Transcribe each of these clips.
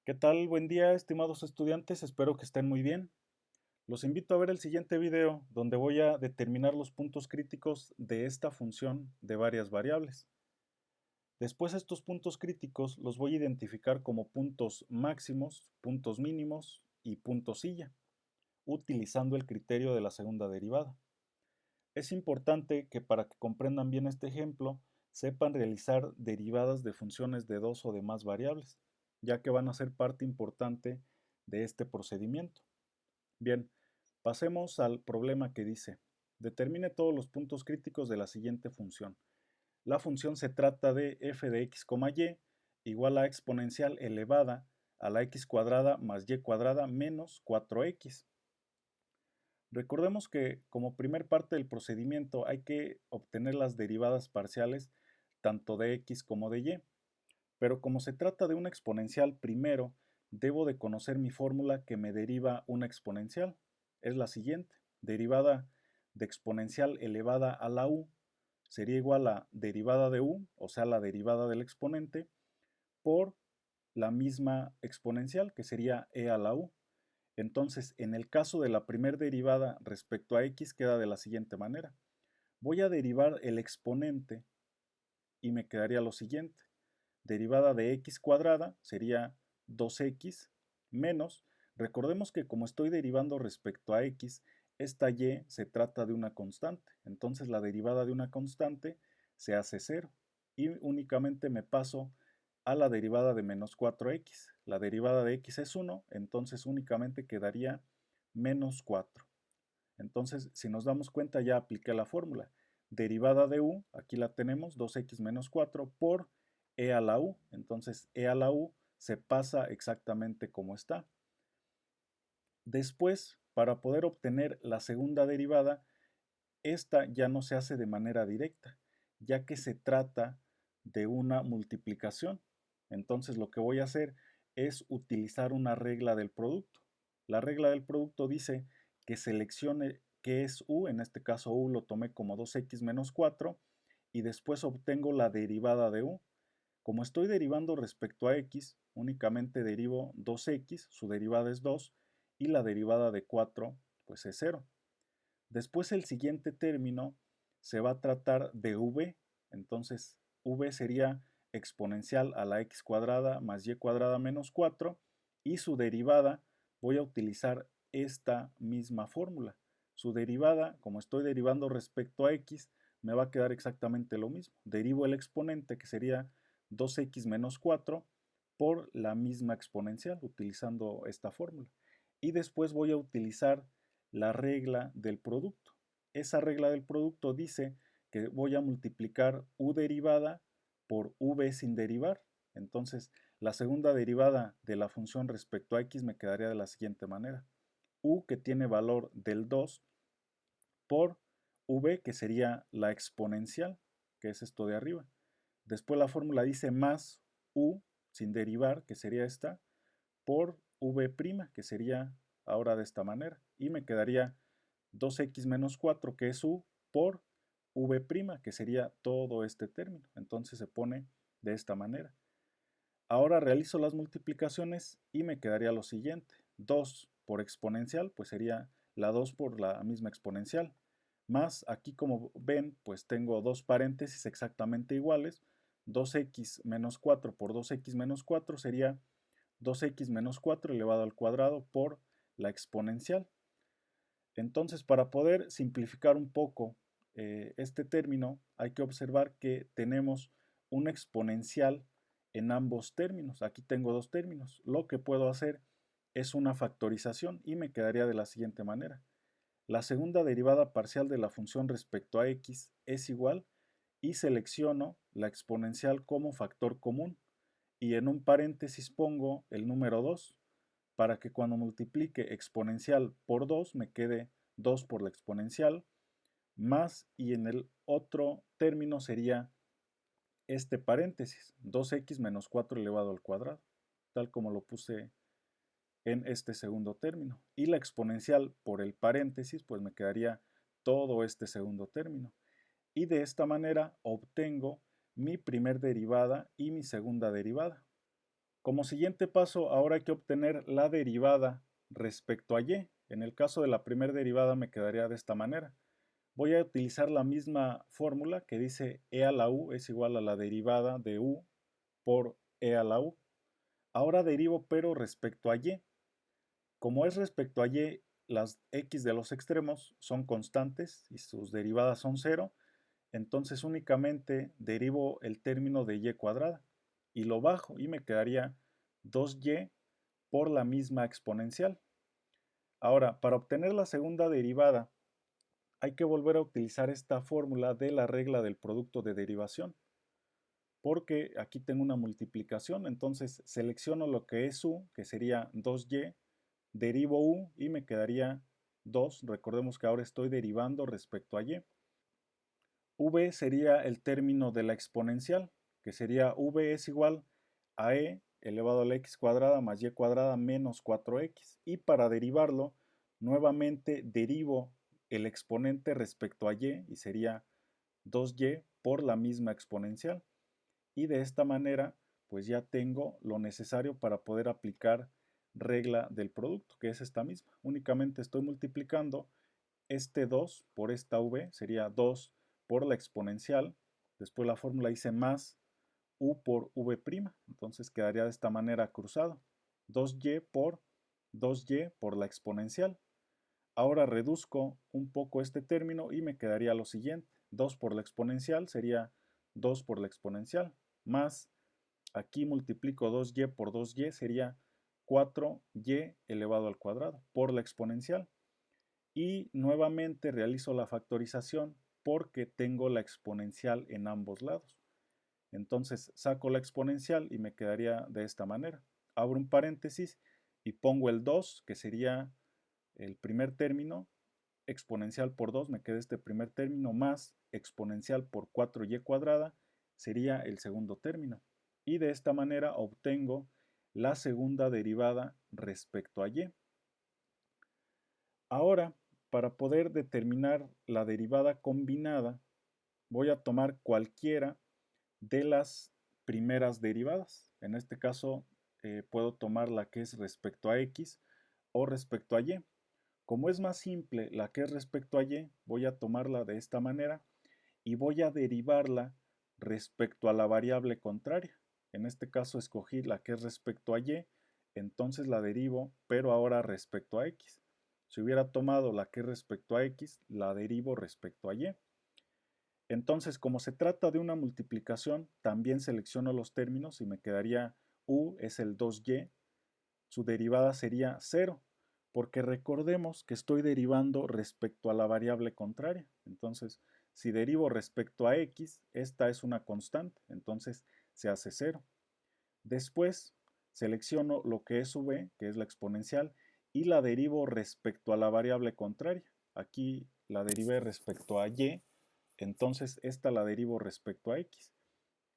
¿Qué tal? Buen día, estimados estudiantes, espero que estén muy bien. Los invito a ver el siguiente video donde voy a determinar los puntos críticos de esta función de varias variables. Después estos puntos críticos los voy a identificar como puntos máximos, puntos mínimos y puntos silla, utilizando el criterio de la segunda derivada. Es importante que para que comprendan bien este ejemplo, sepan realizar derivadas de funciones de dos o de más variables, ya que van a ser parte importante de este procedimiento. Bien, pasemos al problema que dice, determine todos los puntos críticos de la siguiente función. La función se trata de f de x, y igual a exponencial elevada a la x cuadrada más y cuadrada menos 4x. Recordemos que como primer parte del procedimiento hay que obtener las derivadas parciales tanto de x como de y, pero como se trata de una exponencial, primero debo de conocer mi fórmula que me deriva una exponencial. Es la siguiente, derivada de exponencial elevada a la u sería igual a derivada de u, o sea la derivada del exponente, por la misma exponencial que sería e a la u. Entonces, en el caso de la primera derivada respecto a x queda de la siguiente manera. Voy a derivar el exponente y me quedaría lo siguiente. Derivada de x cuadrada sería 2x menos, recordemos que como estoy derivando respecto a x, esta y se trata de una constante. Entonces la derivada de una constante se hace 0 y únicamente me paso a la derivada de menos 4x. La derivada de x es 1, entonces únicamente quedaría menos 4. Entonces, si nos damos cuenta, ya apliqué la fórmula. Derivada de u, aquí la tenemos, 2x menos 4 por e a la u. Entonces, e a la u se pasa exactamente como está. Después, para poder obtener la segunda derivada, esta ya no se hace de manera directa, ya que se trata de una multiplicación. Entonces lo que voy a hacer es utilizar una regla del producto. La regla del producto dice que seleccione qué es u, en este caso u lo tomé como 2x menos 4, y después obtengo la derivada de u. Como estoy derivando respecto a x, únicamente derivo 2x, su derivada es 2, y la derivada de 4 pues es 0. Después el siguiente término se va a tratar de v, entonces v sería exponencial a la x cuadrada más y cuadrada menos 4 y su derivada voy a utilizar esta misma fórmula. Su derivada, como estoy derivando respecto a x, me va a quedar exactamente lo mismo. Derivo el exponente que sería 2x menos 4 por la misma exponencial utilizando esta fórmula. Y después voy a utilizar la regla del producto. Esa regla del producto dice que voy a multiplicar u derivada por v sin derivar. Entonces, la segunda derivada de la función respecto a x me quedaría de la siguiente manera. U, que tiene valor del 2, por v, que sería la exponencial, que es esto de arriba. Después la fórmula dice más u sin derivar, que sería esta, por v', que sería ahora de esta manera. Y me quedaría 2x menos 4, que es u, por v', que sería todo este término. Entonces se pone de esta manera. Ahora realizo las multiplicaciones y me quedaría lo siguiente. 2 por exponencial, pues sería la 2 por la misma exponencial. Más, aquí como ven, pues tengo dos paréntesis exactamente iguales. 2x menos 4 por 2x menos 4 sería 2x menos 4 elevado al cuadrado por la exponencial. Entonces, para poder simplificar un poco este término, hay que observar que tenemos una exponencial en ambos términos. Aquí tengo dos términos. Lo que puedo hacer es una factorización y me quedaría de la siguiente manera. La segunda derivada parcial de la función respecto a x es igual y selecciono la exponencial como factor común y en un paréntesis pongo el número 2 para que cuando multiplique exponencial por 2 me quede 2 por la exponencial más y en el otro término sería este paréntesis 2x menos 4 elevado al cuadrado, tal como lo puse en este segundo término. Y la exponencial por el paréntesis pues me quedaría todo este segundo término. Y de esta manera obtengo mi primer derivada y mi segunda derivada. Como siguiente paso, ahora hay que obtener la derivada respecto a y. En el caso de la primera derivada me quedaría de esta manera. Voy a utilizar la misma fórmula que dice e a la u es igual a la derivada de u por e a la u. Ahora derivo pero respecto a y. Como es respecto a y, las x de los extremos son constantes y sus derivadas son cero, entonces únicamente derivo el término de y cuadrada y lo bajo y me quedaría 2y por la misma exponencial. Ahora, para obtener la segunda derivada, hay que volver a utilizar esta fórmula de la regla del producto de derivación, porque aquí tengo una multiplicación, entonces selecciono lo que es u, que sería 2y, derivo u y me quedaría 2. Recordemos que ahora estoy derivando respecto a y. V sería el término de la exponencial, que sería v es igual a e elevado a la x cuadrada más y cuadrada menos 4x. Y para derivarlo, nuevamente derivo el exponente respecto a y sería 2y por la misma exponencial. Y de esta manera, pues ya tengo lo necesario para poder aplicar regla del producto, que es esta misma. Únicamente estoy multiplicando este 2 por esta v, sería 2 por la exponencial, después la fórmula dice más u por v', entonces quedaría de esta manera cruzado, 2y por la exponencial. Ahora reduzco un poco este término y me quedaría lo siguiente, 2 por la exponencial sería 2 por la exponencial, más aquí multiplico 2y por 2y sería 4y elevado al cuadrado por la exponencial. Y nuevamente realizo la factorización porque tengo la exponencial en ambos lados. Entonces saco la exponencial y me quedaría de esta manera. Abro un paréntesis y pongo el 2, que sería el primer término, exponencial por 2, me queda este primer término, más exponencial por 4y cuadrada, sería el segundo término. Y de esta manera obtengo la segunda derivada respecto a y. Ahora, para poder determinar la derivada combinada, voy a tomar cualquiera de las primeras derivadas. En este caso, puedo tomar la que es respecto a x o respecto a y. Como es más simple la que es respecto a y, voy a tomarla de esta manera y voy a derivarla respecto a la variable contraria. En este caso escogí la que es respecto a y, entonces la derivo, pero ahora respecto a x. Si hubiera tomado la que es respecto a x, la derivo respecto a y. Entonces, como se trata de una multiplicación, también selecciono los términos y me quedaría u es el 2y, su derivada sería 0, porque recordemos que estoy derivando respecto a la variable contraria. Entonces, si derivo respecto a x, esta es una constante, entonces se hace 0. Después, selecciono lo que es v, que es la exponencial, y la derivo respecto a la variable contraria. Aquí la derivé respecto a y, entonces esta la derivo respecto a x.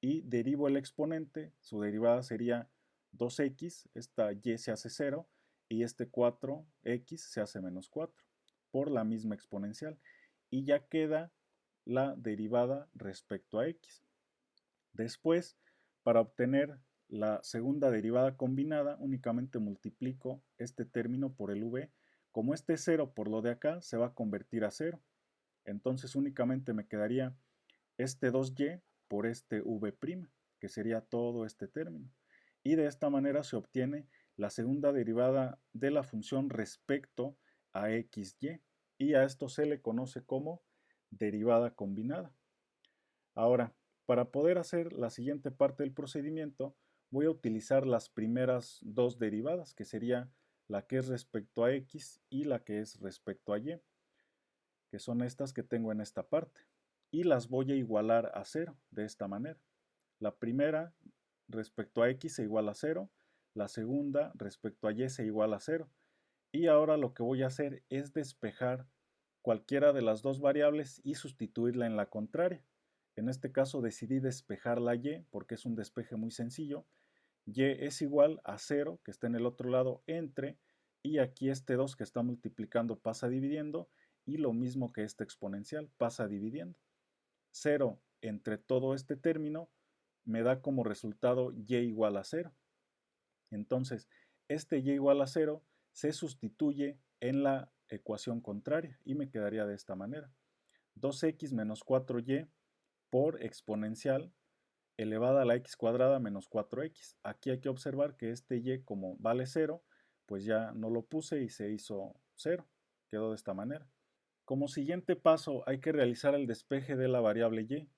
Y derivo el exponente, su derivada sería 2x, esta y se hace 0, y este 4x se hace menos 4, por la misma exponencial. Y ya queda la derivada respecto a x. Después, para obtener la segunda derivada combinada, únicamente multiplico este término por el v. Como este 0 por lo de acá, se va a convertir a 0. Entonces únicamente me quedaría este 2y por este v', que sería todo este término. Y de esta manera se obtiene la segunda derivada de la función respecto a xy. Y a esto se le conoce como derivada combinada. Ahora, para poder hacer la siguiente parte del procedimiento, voy a utilizar las primeras dos derivadas, que sería la que es respecto a x y la que es respecto a y, que son estas que tengo en esta parte. Y las voy a igualar a 0 de esta manera. La primera respecto a x se iguala a 0, la segunda respecto a y se iguala a 0. Y ahora lo que voy a hacer es despejar cualquiera de las dos variables y sustituirla en la contraria. En este caso decidí despejar la y porque es un despeje muy sencillo. Y es igual a 0, que está en el otro lado, entre, y aquí este 2 que está multiplicando pasa dividiendo, y lo mismo que este exponencial pasa dividiendo. 0 entre todo este término me da como resultado y igual a 0. Entonces, este y igual a 0 se sustituye en la ecuación contraria y me quedaría de esta manera. 2x menos 4y por exponencial elevada a la x cuadrada menos 4x. Aquí hay que observar que este y, como vale 0, pues ya no lo puse y se hizo 0. Quedó de esta manera. Como siguiente paso hay que realizar el despeje de la variable y.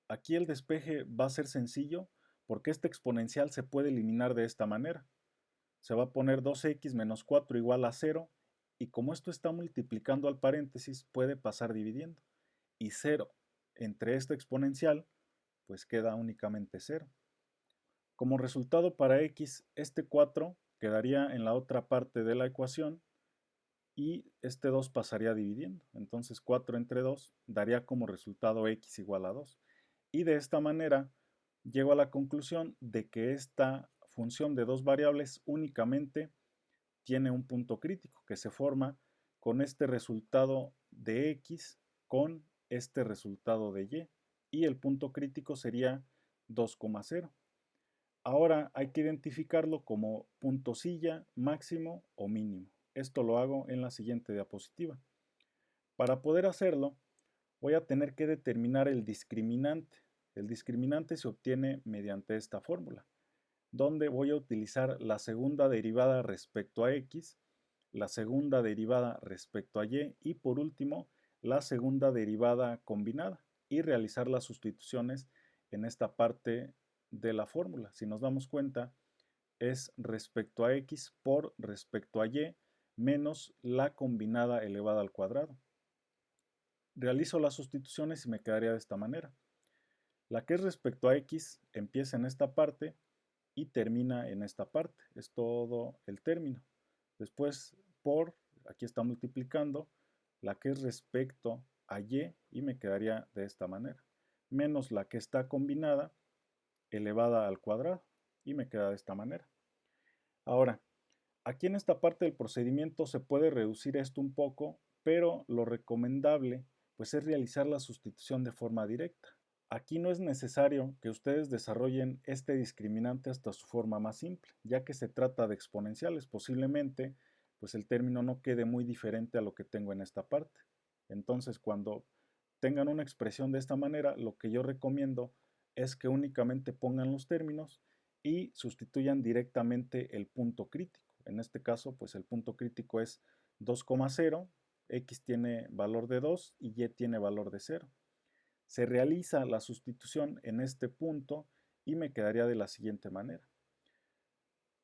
Aquí el despeje va a ser sencillo porque este exponencial se puede eliminar de esta manera. Se va a poner 2x menos 4 igual a 0 y como esto está multiplicando al paréntesis puede pasar dividiendo. Y 0 entre este exponencial pues queda únicamente 0. Como resultado para x, este 4 quedaría en la otra parte de la ecuación y este 2 pasaría dividiendo. Entonces 4 entre 2 daría como resultado x igual a 2. Y de esta manera llego a la conclusión de que esta función de dos variables únicamente tiene un punto crítico que se forma con este resultado de x con este resultado de y. Y el punto crítico sería 2,0. Ahora hay que identificarlo como punto silla, máximo o mínimo. Esto lo hago en la siguiente diapositiva. Para poder hacerlo, voy a tener que determinar el discriminante. El discriminante se obtiene mediante esta fórmula, donde voy a utilizar la segunda derivada respecto a x, la segunda derivada respecto a y por último la segunda derivada combinada y realizar las sustituciones en esta parte de la fórmula. Si nos damos cuenta, es respecto a x por respecto a y menos la combinada elevada al cuadrado. Realizo las sustituciones y me quedaría de esta manera. La que es respecto a x empieza en esta parte y termina en esta parte. Es todo el término. Después por, aquí está multiplicando, la que es respecto a y me quedaría de esta manera. Menos la que está combinada elevada al cuadrado y me queda de esta manera. Ahora, aquí en esta parte del procedimiento se puede reducir esto un poco, pero lo recomendable pues es realizar la sustitución de forma directa. Aquí no es necesario que ustedes desarrollen este discriminante hasta su forma más simple, ya que se trata de exponenciales. Posiblemente pues el término no quede muy diferente a lo que tengo en esta parte. Entonces, cuando tengan una expresión de esta manera, lo que yo recomiendo es que únicamente pongan los términos y sustituyan directamente el punto crítico. En este caso, pues el punto crítico es 2,0, x tiene valor de 2 y y tiene valor de 0. Se realiza la sustitución en este punto y me quedaría de la siguiente manera.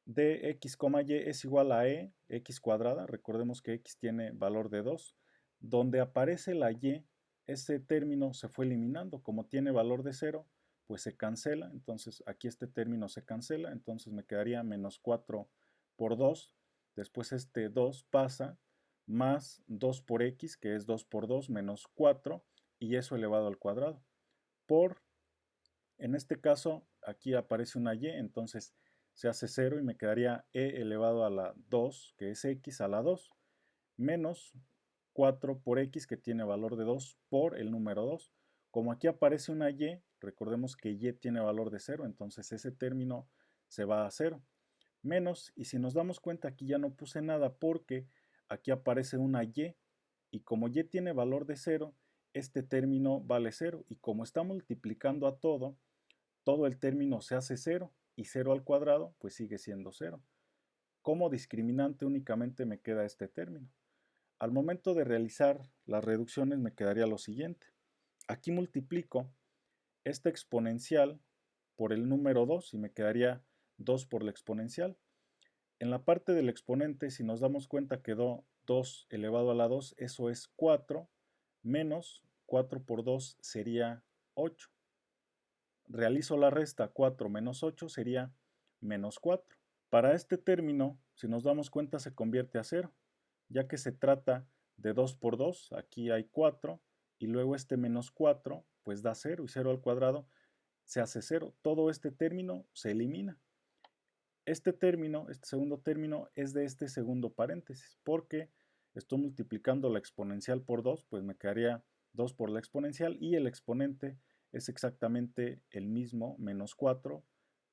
De x, y es igual a x cuadrada, recordemos que x tiene valor de 2, donde aparece la y, ese término se fue eliminando, como tiene valor de 0, pues se cancela, entonces aquí este término se cancela, entonces me quedaría menos 4 por 2, después este 2 pasa, más 2 por x, que es 2 por 2 menos 4, y eso elevado al cuadrado, por, en este caso, aquí aparece una y, entonces se hace 0 y me quedaría e elevado a la 2, que es x a la 2, menos 4 por x, que tiene valor de 2, por el número 2. Como aquí aparece una y, recordemos que y tiene valor de 0, entonces ese término se va a 0. Menos, y si nos damos cuenta aquí ya no puse nada porque aquí aparece una y como y tiene valor de 0, este término vale 0, y como está multiplicando a todo el término se hace 0, y 0 al cuadrado pues sigue siendo 0. Como discriminante únicamente me queda este término. Al momento de realizar las reducciones me quedaría lo siguiente. Aquí multiplico esta exponencial por el número 2 y me quedaría 2 por la exponencial. En la parte del exponente, si nos damos cuenta, quedó 2 elevado a la 2, eso es 4, menos 4 por 2 sería 8. Realizo la resta, 4 menos 8 sería menos 4. Para este término, si nos damos cuenta, se convierte a 0, ya que se trata de 2 por 2, aquí hay 4, y luego este menos 4, pues da 0, y 0 al cuadrado se hace 0. Todo este término se elimina. Este término, este segundo término, es de este segundo paréntesis, porque estoy multiplicando la exponencial por 2, pues me quedaría 2 por la exponencial, y el exponente es exactamente el mismo, menos 4,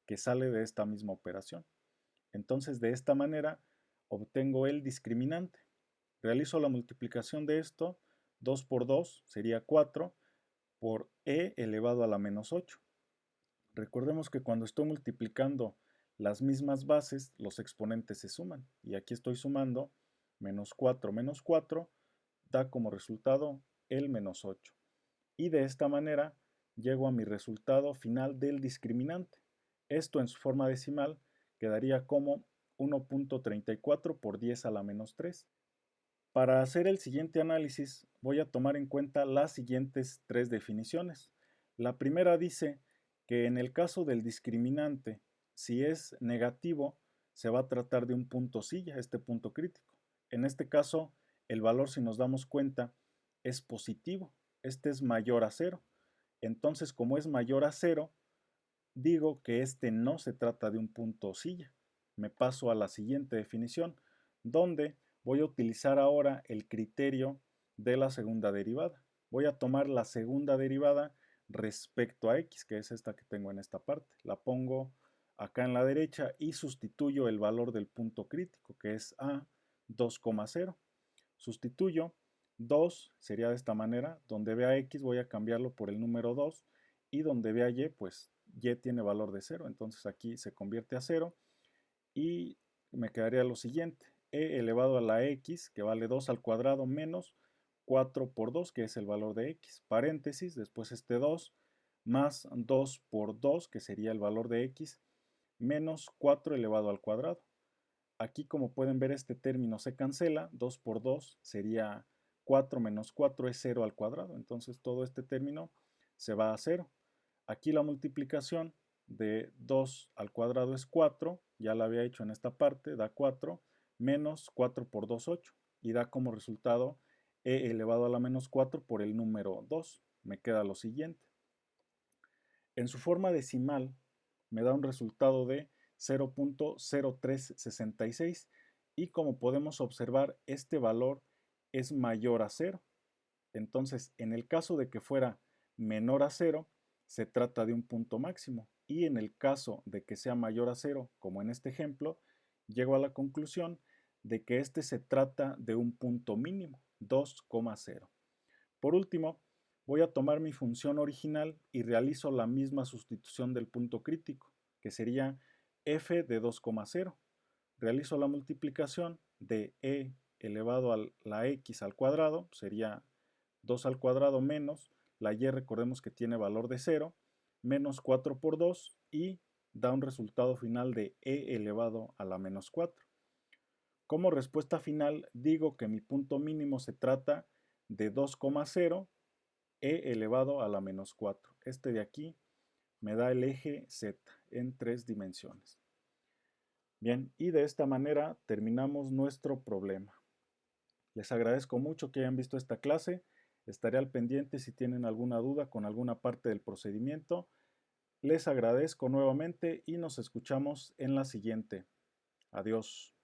que sale de esta misma operación. Entonces de esta manera obtengo el discriminante. Realizo la multiplicación de esto, 2 por 2 sería 4 por e elevado a la menos 8. Recordemos que cuando estoy multiplicando las mismas bases, los exponentes se suman. Y aquí estoy sumando menos 4 da como resultado el menos 8. Y de esta manera llego a mi resultado final del discriminante. Esto en su forma decimal quedaría como 1.34 por 10 a la menos 3. Para hacer el siguiente análisis voy a tomar en cuenta las siguientes tres definiciones. La primera dice que en el caso del discriminante, si es negativo, se va a tratar de un punto silla, este punto crítico. En este caso, el valor, si nos damos cuenta, es positivo. Este es mayor a 0. Entonces, como es mayor a 0, digo que este no se trata de un punto silla. Me paso a la siguiente definición, donde voy a utilizar ahora el criterio de la segunda derivada. Voy a tomar la segunda derivada respecto a x, que es esta que tengo en esta parte. La pongo acá en la derecha y sustituyo el valor del punto crítico, que es a 2,0. Sustituyo 2, sería de esta manera. Donde vea x voy a cambiarlo por el número 2 y donde vea y, pues y tiene valor de 0. Entonces aquí se convierte a 0 y me quedaría lo siguiente. E elevado a la x, que vale 2 al cuadrado, menos 4 por 2, que es el valor de x. Paréntesis, después este 2, más 2 por 2, que sería el valor de x, menos 4 elevado al cuadrado. Aquí, como pueden ver, este término se cancela. 2 por 2 sería 4 menos 4 es 0 al cuadrado. Entonces todo este término se va a 0. Aquí la multiplicación de 2 al cuadrado es 4. Ya la había hecho en esta parte. Da 4 menos 4 por 2, 8. Y da como resultado e elevado a la menos 4 por el número 2. Me queda lo siguiente. En su forma decimal me da un resultado de 0.0366 y como podemos observar este valor es mayor a 0. Entonces en el caso de que fuera menor a 0 se trata de un punto máximo y en el caso de que sea mayor a 0 como en este ejemplo llego a la conclusión de que este se trata de un punto mínimo 2,0. Por último, voy a tomar mi función original y realizo la misma sustitución del punto crítico, que sería f de 2,0. Realizo la multiplicación de e elevado a la x al cuadrado, sería 2 al cuadrado menos, la y recordemos que tiene valor de 0, menos 4 por 2 y da un resultado final de e elevado a la menos 4. Como respuesta final digo que mi punto mínimo se trata de 2,0 e elevado a la menos 4. Este de aquí me da el eje z en 3 dimensiones. Bien, y de esta manera terminamos nuestro problema. Les agradezco mucho que hayan visto esta clase. Estaré al pendiente si tienen alguna duda con alguna parte del procedimiento. Les agradezco nuevamente y nos escuchamos en la siguiente. Adiós.